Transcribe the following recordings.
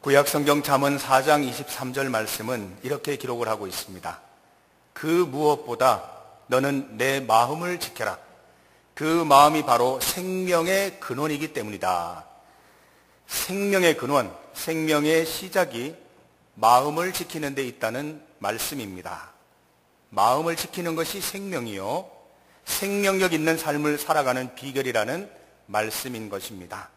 구약성경 잠언 4장 23절 말씀은 이렇게 기록을 하고 있습니다. 그 무엇보다 너는 내 마음을 지켜라. 그 마음이 바로 생명의 근원이기 때문이다. 생명의 근원, 생명의 시작이 마음을 지키는 데 있다는 말씀입니다. 마음을 지키는 것이 생명이요, 생명력 있는 삶을 살아가는 비결이라는 말씀인 것입니다.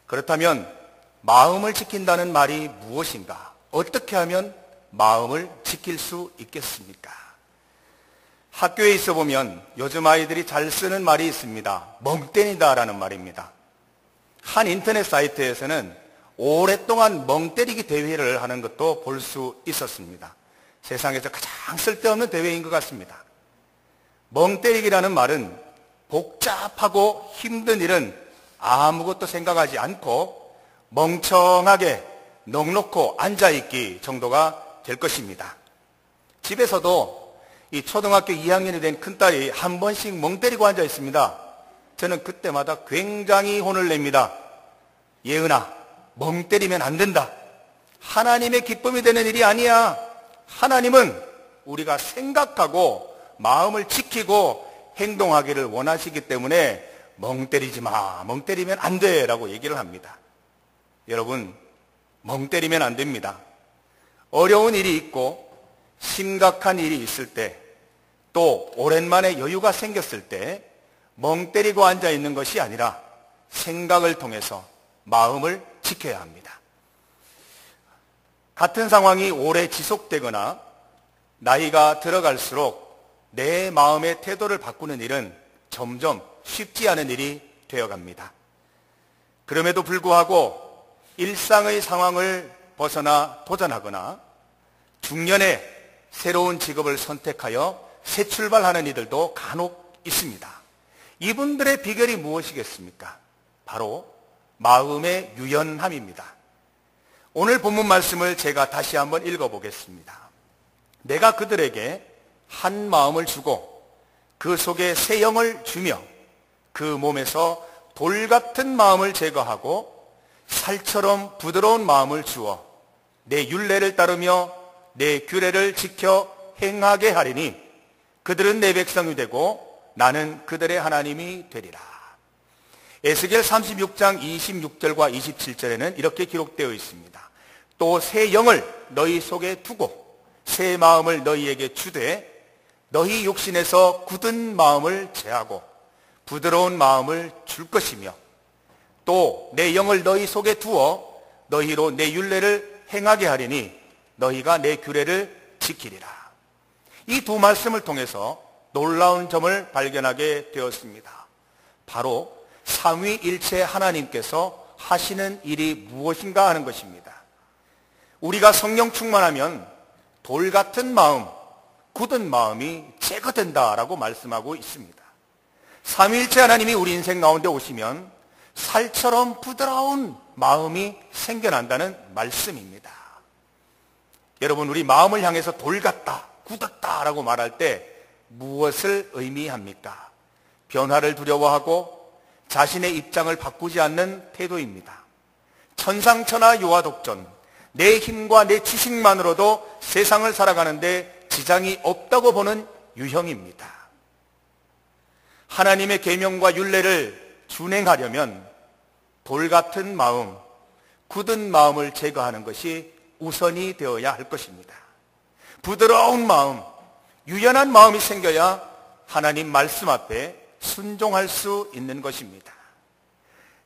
그렇다면 마음을 지킨다는 말이 무엇인가? 어떻게 하면 마음을 지킬 수 있겠습니까? 학교에 있어 보면 요즘 아이들이 잘 쓰는 말이 있습니다. 멍 때리다라는 말입니다. 한 인터넷 사이트에서는 오랫동안 멍 때리기 대회를 하는 것도 볼 수 있었습니다. 세상에서 가장 쓸데없는 대회인 것 같습니다. 멍 때리기라는 말은 복잡하고 힘든 일은 아무것도 생각하지 않고 멍청하게 넋놓고 앉아있기 정도가 될 것입니다. 집에서도 이 초등학교 2학년이 된 큰딸이 한 번씩 멍 때리고 앉아 있습니다. 저는 그때마다 굉장히 혼을 냅니다. 예은아, 멍 때리면 안 된다. 하나님의 기쁨이 되는 일이 아니야. 하나님은 우리가 생각하고 마음을 지키고 행동하기를 원하시기 때문에 멍 때리지 마. 멍 때리면 안 돼. 라고 얘기를 합니다. 여러분, 멍 때리면 안 됩니다. 어려운 일이 있고 심각한 일이 있을 때, 또 오랜만에 여유가 생겼을 때 멍 때리고 앉아 있는 것이 아니라 생각을 통해서 마음을 지켜야 합니다. 같은 상황이 오래 지속되거나 나이가 들어갈수록 내 마음의 태도를 바꾸는 일은 점점 쉽지 않은 일이 되어갑니다. 그럼에도 불구하고 일상의 상황을 벗어나 도전하거나 중년에 새로운 직업을 선택하여 새 출발하는 이들도 간혹 있습니다. 이분들의 비결이 무엇이겠습니까? 바로 마음의 유연함입니다. 오늘 본문 말씀을 제가 다시 한번 읽어보겠습니다. 내가 그들에게 한 마음을 주고 그 속에 새 영을 주며 그 몸에서 돌 같은 마음을 제거하고 살처럼 부드러운 마음을 주어 내 율례를 따르며 내 규례를 지켜 행하게 하리니 그들은 내 백성이 되고 나는 그들의 하나님이 되리라. 에스겔 36장 26절과 27절에는 이렇게 기록되어 있습니다. 또 새 영을 너희 속에 두고 새 마음을 너희에게 주되 너희 육신에서 굳은 마음을 제하고 부드러운 마음을 줄 것이며 또 내 영을 너희 속에 두어 너희로 내 율례를 행하게 하리니 너희가 내 규례를 지키리라. 이 두 말씀을 통해서 놀라운 점을 발견하게 되었습니다. 바로 삼위일체 하나님께서 하시는 일이 무엇인가 하는 것입니다. 우리가 성령 충만하면 돌 같은 마음, 굳은 마음이 제거된다라고 말씀하고 있습니다. 삼위일체 하나님이 우리 인생 가운데 오시면 살처럼 부드러운 마음이 생겨난다는 말씀입니다. 여러분, 우리 마음을 향해서 돌 같다, 굳었다라고 말할 때 무엇을 의미합니까? 변화를 두려워하고 자신의 입장을 바꾸지 않는 태도입니다. 천상천하 유아독존, 내 힘과 내 지식만으로도 세상을 살아가는데 지장이 없다고 보는 유형입니다. 하나님의 계명과 율례를 준행하려면 돌 같은 마음, 굳은 마음을 제거하는 것이 우선이 되어야 할 것입니다. 부드러운 마음, 유연한 마음이 생겨야 하나님 말씀 앞에 순종할 수 있는 것입니다.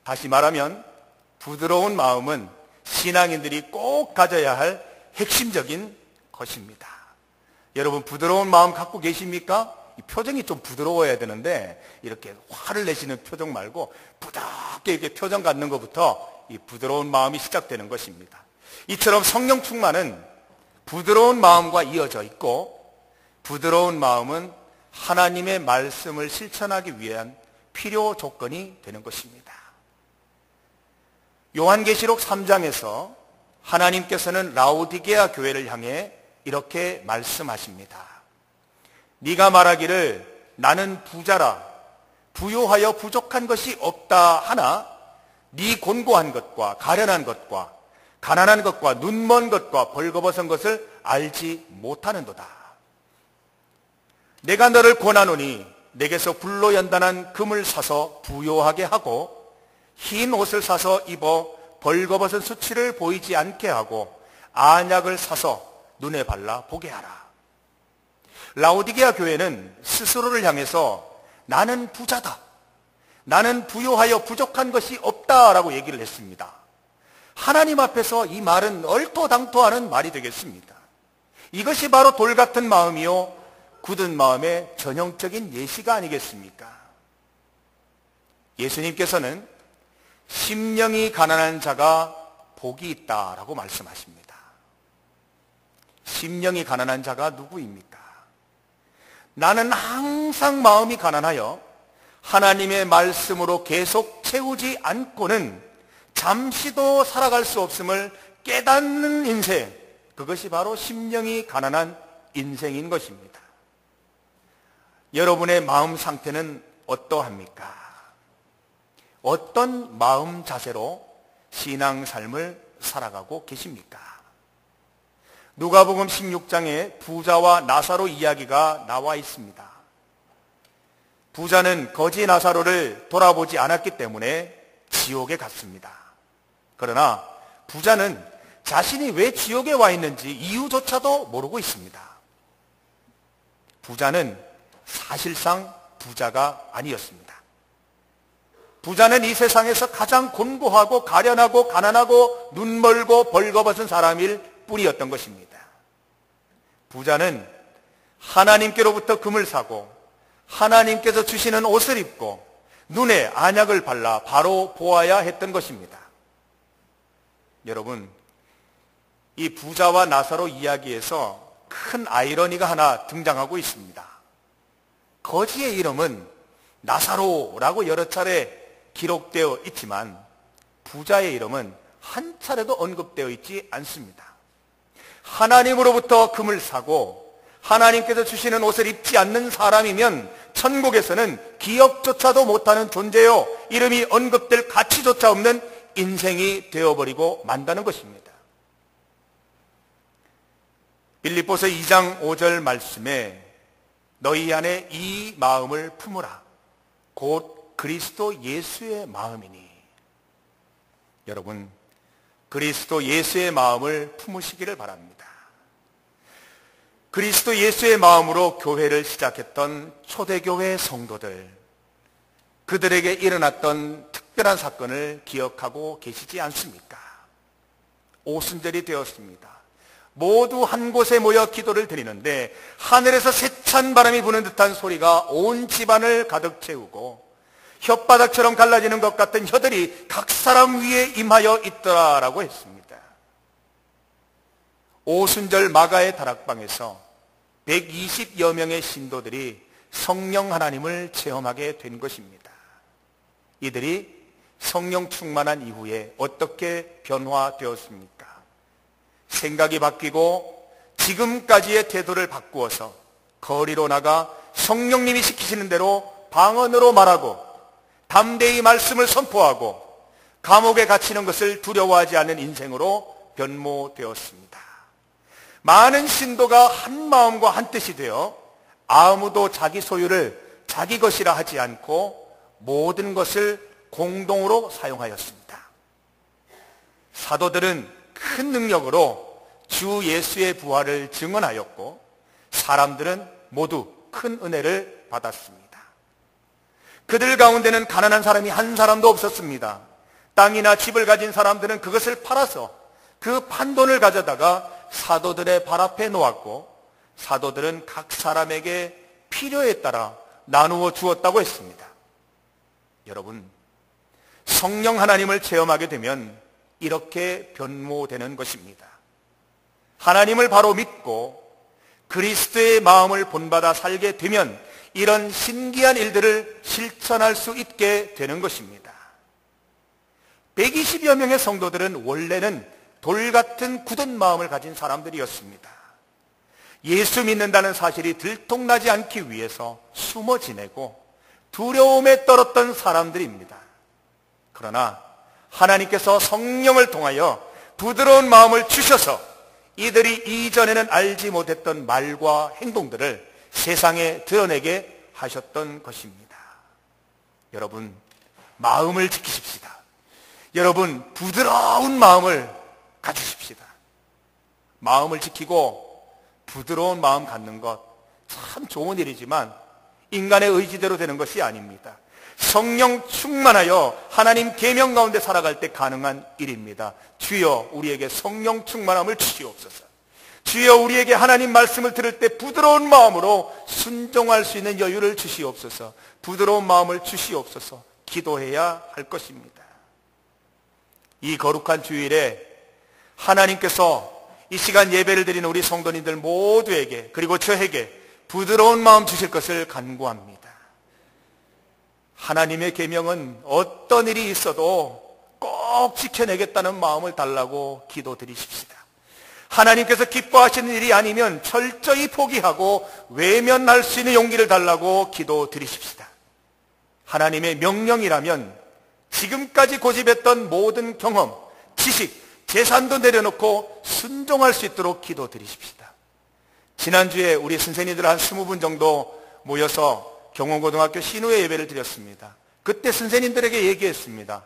다시 말하면 부드러운 마음은 신앙인들이 꼭 가져야 할 핵심적인 것입니다. 여러분, 부드러운 마음 갖고 계십니까? 이 표정이 좀 부드러워야 되는데 이렇게 화를 내시는 표정 말고 부드럽게 이렇게 표정 갖는 것부터 이 부드러운 마음이 시작되는 것입니다. 이처럼 성령 충만은 부드러운 마음과 이어져 있고 부드러운 마음은 하나님의 말씀을 실천하기 위한 필요 조건이 되는 것입니다. 요한계시록 3장에서 하나님께서는 라오디게아 교회를 향해 이렇게 말씀하십니다. 네가 말하기를 나는 부자라 부요하여 부족한 것이 없다 하나 네 곤고한 것과 가련한 것과 가난한 것과 눈먼 것과 벌거벗은 것을 알지 못하는도다. 내가 너를 권하노니 내게서 불로 연단한 금을 사서 부요하게 하고 흰 옷을 사서 입어 벌거벗은 수치를 보이지 않게 하고 안약을 사서 눈에 발라 보게 하라. 라오디게아 교회는 스스로를 향해서 나는 부자다, 나는 부요하여 부족한 것이 없다라고 얘기를 했습니다. 하나님 앞에서 이 말은 얼토당토하는 말이 되겠습니다. 이것이 바로 돌 같은 마음이요 굳은 마음의 전형적인 예시가 아니겠습니까? 예수님께서는 심령이 가난한 자가 복이 있다라고 말씀하십니다. 심령이 가난한 자가 누구입니까? 나는 항상 마음이 가난하여 하나님의 말씀으로 계속 채우지 않고는 잠시도 살아갈 수 없음을 깨닫는 인생, 그것이 바로 심령이 가난한 인생인 것입니다. 여러분의 마음 상태는 어떠합니까? 어떤 마음 자세로 신앙 삶을 살아가고 계십니까? 누가복음 16장에 부자와 나사로 이야기가 나와 있습니다. 부자는 거지 나사로를 돌아보지 않았기 때문에 지옥에 갔습니다. 그러나 부자는 자신이 왜 지옥에 와 있는지 이유조차도 모르고 있습니다. 부자는 사실상 부자가 아니었습니다. 부자는 이 세상에서 가장 곤고하고 가련하고 가난하고 눈멀고 벌거벗은 사람일 뿐이었던 것입니다. 부자는 하나님께로부터 금을 사고 하나님께서 주시는 옷을 입고 눈에 안약을 발라 바로 보아야 했던 것입니다. 여러분, 이 부자와 나사로 이야기에서 큰 아이러니가 하나 등장하고 있습니다. 거지의 이름은 나사로라고 여러 차례 기록되어 있지만 부자의 이름은 한 차례도 언급되어 있지 않습니다. 하나님으로부터 금을 사고 하나님께서 주시는 옷을 입지 않는 사람이면 천국에서는 기억조차도 못하는 존재요, 이름이 언급될 가치조차 없는 인생이 되어버리고 만다는 것입니다. 빌립보서 2장 5절 말씀에 너희 안에 이 마음을 품으라 곧 그리스도 예수의 마음이니. 여러분, 그리스도 예수의 마음을 품으시기를 바랍니다. 그리스도 예수의 마음으로 교회를 시작했던 초대교회 성도들, 그들에게 일어났던 특별한 사건을 기억하고 계시지 않습니까? 오순절이 되었습니다. 모두 한 곳에 모여 기도를 드리는데 하늘에서 세찬 바람이 부는 듯한 소리가 온 집안을 가득 채우고 혓바닥처럼 갈라지는 것 같은 혀들이 각 사람 위에 임하여 있더라라고 했습니다. 오순절 마가의 다락방에서 120여 명의 신도들이 성령 하나님을 체험하게 된 것입니다. 이들이 성령 충만한 이후에 어떻게 변화되었습니까? 생각이 바뀌고 지금까지의 태도를 바꾸어서 거리로 나가 성령님이 시키시는 대로 방언으로 말하고 담대히 말씀을 선포하고 감옥에 갇히는 것을 두려워하지 않는 인생으로 변모되었습니다. 많은 신도가 한 마음과 한 뜻이 되어 아무도 자기 소유를 자기 것이라 하지 않고 모든 것을 공동으로 사용하였습니다. 사도들은 큰 능력으로 주 예수의 부활을 증언하였고 사람들은 모두 큰 은혜를 받았습니다. 그들 가운데는 가난한 사람이 한 사람도 없었습니다. 땅이나 집을 가진 사람들은 그것을 팔아서 그 판돈을 가져다가 사도들의 발 앞에 놓았고 사도들은 각 사람에게 필요에 따라 나누어 주었다고 했습니다. 여러분, 성령 하나님을 체험하게 되면 이렇게 변모되는 것입니다. 하나님을 바로 믿고 그리스도의 마음을 본받아 살게 되면 이런 신기한 일들을 실천할 수 있게 되는 것입니다. 120여 명의 성도들은 원래는 돌 같은 굳은 마음을 가진 사람들이었습니다. 예수 믿는다는 사실이 들통나지 않기 위해서 숨어 지내고 두려움에 떨었던 사람들입니다. 그러나 하나님께서 성령을 통하여 부드러운 마음을 주셔서 이들이 이전에는 알지 못했던 말과 행동들을 세상에 드러내게 하셨던 것입니다. 여러분, 마음을 지키십시다. 여러분, 부드러운 마음을 가지십시다. 마음을 지키고 부드러운 마음 갖는 것 참 좋은 일이지만 인간의 의지대로 되는 것이 아닙니다. 성령 충만하여 하나님 계명 가운데 살아갈 때 가능한 일입니다. 주여 우리에게 성령 충만함을 주시옵소서. 주여 우리에게 하나님 말씀을 들을 때 부드러운 마음으로 순종할 수 있는 여유를 주시옵소서. 부드러운 마음을 주시옵소서. 기도해야 할 것입니다. 이 거룩한 주일에 하나님께서 이 시간 예배를 드리는 우리 성도님들 모두에게 그리고 저에게 부드러운 마음 주실 것을 간구합니다. 하나님의 계명은 어떤 일이 있어도 꼭 지켜내겠다는 마음을 달라고 기도드리십시다. 하나님께서 기뻐하시는 일이 아니면 철저히 포기하고 외면할 수 있는 용기를 달라고 기도드리십시다. 하나님의 명령이라면 지금까지 고집했던 모든 경험, 지식, 재산도 내려놓고 순종할 수 있도록 기도드리십시다. 지난주에 우리 선생님들 한 20분 정도 모여서 경원고등학교 신우회 예배를 드렸습니다. 그때 선생님들에게 얘기했습니다.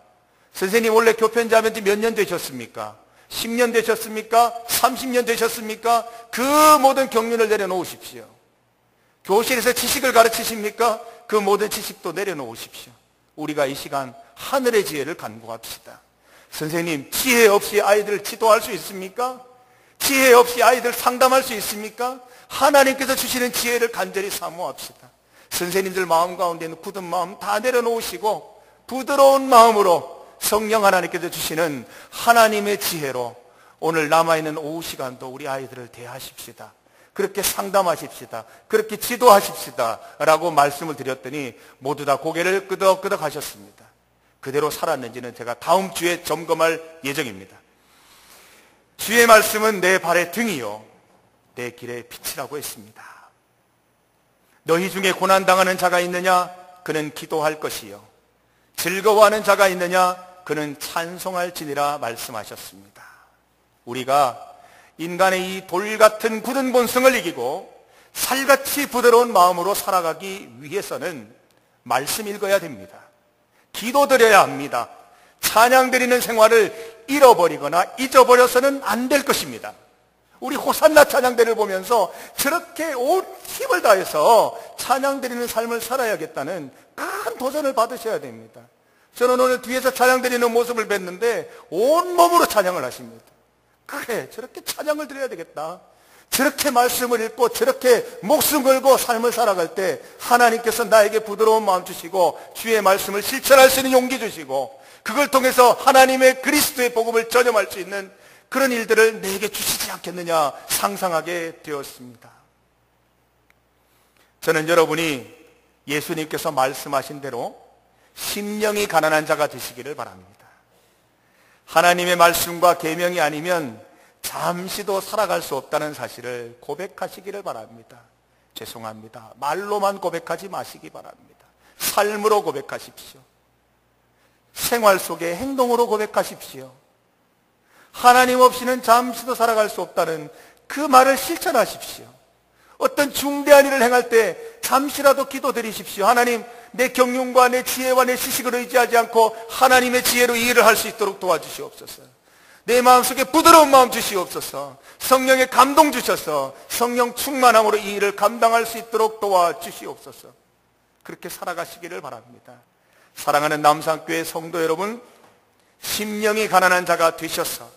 선생님 원래 교편자면 지 몇 년 되셨습니까? 10년 되셨습니까? 30년 되셨습니까? 그 모든 경륜을 내려놓으십시오. 교실에서 지식을 가르치십니까? 그 모든 지식도 내려놓으십시오. 우리가 이 시간 하늘의 지혜를 간구합시다. 선생님, 지혜 없이 아이들을 지도할 수 있습니까? 지혜 없이 아이들 상담할 수 있습니까? 하나님께서 주시는 지혜를 간절히 사모합시다. 선생님들 마음 가운데 있는 굳은 마음 다 내려놓으시고 부드러운 마음으로 성령 하나님께서 주시는 하나님의 지혜로 오늘 남아있는 오후 시간도 우리 아이들을 대하십시다. 그렇게 상담하십시다. 그렇게 지도하십시다. 라고 말씀을 드렸더니 모두 다 고개를 끄덕끄덕 하셨습니다. 그대로 살았는지는 제가 다음 주에 점검할 예정입니다. 주의 말씀은 내 발의 등이요 내 길의 빛이라고 했습니다. 너희 중에 고난당하는 자가 있느냐? 그는 기도할 것이요 즐거워하는 자가 있느냐? 그는 찬송할지니라 말씀하셨습니다. 우리가 인간의 이 돌같은 굳은 본성을 이기고 살같이 부드러운 마음으로 살아가기 위해서는 말씀 읽어야 됩니다. 기도드려야 합니다. 찬양 드리는 생활을 잃어버리거나 잊어버려서는 안 될 것입니다. 우리 호산나 찬양대를 보면서 저렇게 온 힘을 다해서 찬양 드리는 삶을 살아야겠다는 큰 도전을 받으셔야 됩니다. 저는 오늘 뒤에서 찬양 드리는 모습을 뵀는데 온몸으로 찬양을 하십니다. 그래, 저렇게 찬양을 드려야 되겠다. 저렇게 말씀을 읽고 저렇게 목숨 걸고 삶을 살아갈 때 하나님께서 나에게 부드러운 마음 주시고 주의 말씀을 실천할 수 있는 용기 주시고 그걸 통해서 하나님의 그리스도의 복음을 전염할 수 있는 그런 일들을 내게 주시지 않겠느냐 상상하게 되었습니다. 저는 여러분이 예수님께서 말씀하신 대로 심령이 가난한 자가 되시기를 바랍니다. 하나님의 말씀과 계명이 아니면 잠시도 살아갈 수 없다는 사실을 고백하시기를 바랍니다. 죄송합니다. 말로만 고백하지 마시기 바랍니다. 삶으로 고백하십시오. 생활 속에 행동으로 고백하십시오. 하나님 없이는 잠시도 살아갈 수 없다는 그 말을 실천하십시오. 어떤 중대한 일을 행할 때 잠시라도 기도드리십시오. 하나님, 내 경륜과 내 지혜와 내 지식을 의지하지 않고 하나님의 지혜로 이 일을 할 수 있도록 도와주시옵소서. 내 마음속에 부드러운 마음 주시옵소서. 성령의 감동 주셔서 성령 충만함으로 이 일을 감당할 수 있도록 도와주시옵소서. 그렇게 살아가시기를 바랍니다. 사랑하는 남산교회 성도 여러분, 심령이 가난한 자가 되셔서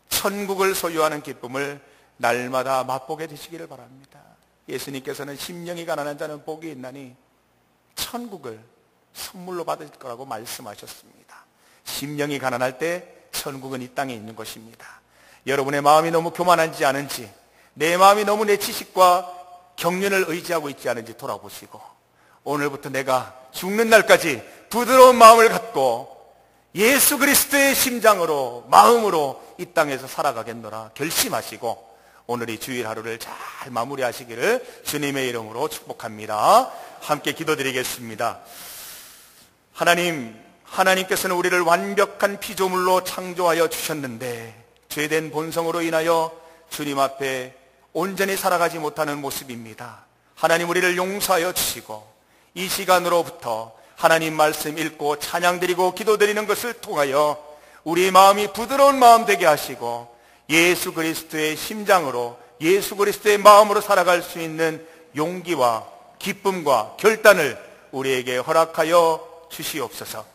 천국을 소유하는 기쁨을 날마다 맛보게 되시기를 바랍니다. 예수님께서는 심령이 가난한 자는 복이 있나니 천국을 선물로 받을 거라고 말씀하셨습니다. 심령이 가난할 때 천국은 이 땅에 있는 것입니다. 여러분의 마음이 너무 교만한지 않은지, 내 마음이 너무 내 지식과 경륜을 의지하고 있지 않은지 돌아보시고 오늘부터 내가 죽는 날까지 부드러운 마음을 갖고 예수 그리스도의 심장으로 마음으로 이 땅에서 살아가겠노라 결심하시고 오늘 이 주일 하루를 잘 마무리하시기를 주님의 이름으로 축복합니다. 함께 기도드리겠습니다. 하나님, 하나님께서는 우리를 완벽한 피조물로 창조하여 주셨는데 죄된 본성으로 인하여 주님 앞에 온전히 살아가지 못하는 모습입니다. 하나님 우리를 용서하여 주시고 이 시간으로부터 하나님 말씀 읽고 찬양드리고 기도드리는 것을 통하여 우리의 마음이 부드러운 마음 되게 하시고 예수 그리스도의 심장으로 예수 그리스도의 마음으로 살아갈 수 있는 용기와 기쁨과 결단을 우리에게 허락하여 주시옵소서.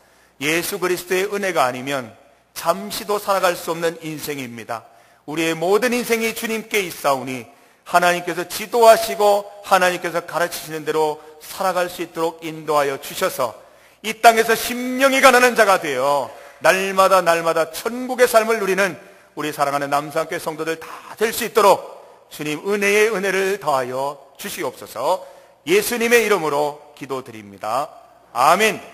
예수 그리스도의 은혜가 아니면 잠시도 살아갈 수 없는 인생입니다. 우리의 모든 인생이 주님께 있사오니 하나님께서 지도하시고 하나님께서 가르치시는 대로 살아갈 수 있도록 인도하여 주셔서 이 땅에서 심령이 가난한 자가 되어 날마다 천국의 삶을 누리는 우리 사랑하는 남산교회 성도들 다 될 수 있도록 주님 은혜의 은혜를 더하여 주시옵소서. 예수님의 이름으로 기도드립니다. 아멘.